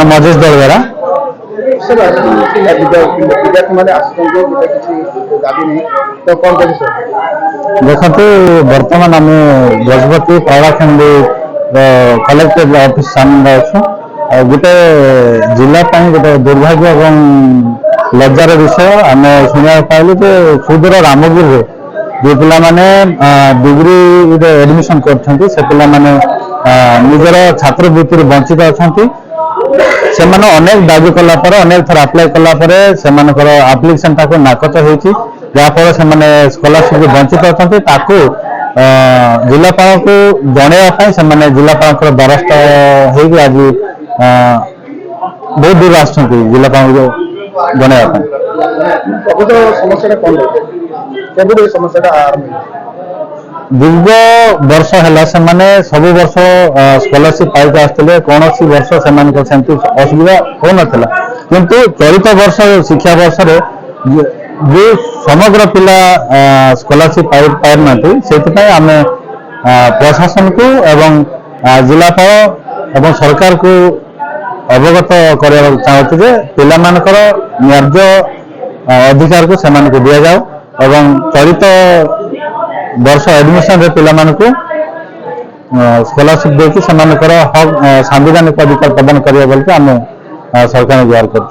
मजेश दलगरा देखते बर्तमान आम गजपति पावड़ाखंडी कलेक्टर ऑफिस सामने अच्छु गोटे जिलापाई गोटे दुर्भाग्य और लज्जार विषय आम शुणा पाइलु जे सुदूर रामगिरी जो पाने डिग्री एडमिशन कर निजर छात्रवृत्ति वंचित अच्छा से अनेक दाबी कलापर अनेक थर आप्लाय कलापर से आप्लिकेशन नाकच हो जहाँफल से स्कॉलरशिप वंचित अच्छा जिलापाल को जनवाई से जिलापाल द्वारस्थ हो आज बहुत दूर आजिलापाल जनवाई दीर्घ वर्ष है सब वर्ष स्कॉलरशिप पाई आसते कौन वर्ष से असुविधा हो नाला किंतु चलित वर्ष शिक्षा वर्ष जो समग्र पिला स्कॉलरशिप पाई ना से आम प्रशासन को एवं जिलापाल एवं सरकार को अवगत करने चाहूँ जे पिला न्याय्य अधिकार को से दि जाओ एवं चलित वर्ष एडमिशन रे पिला स्कॉलरशिप देकी हक सांविधानिक अधिकार प्रदान करिया बोलके आम सरकार गुहार कर।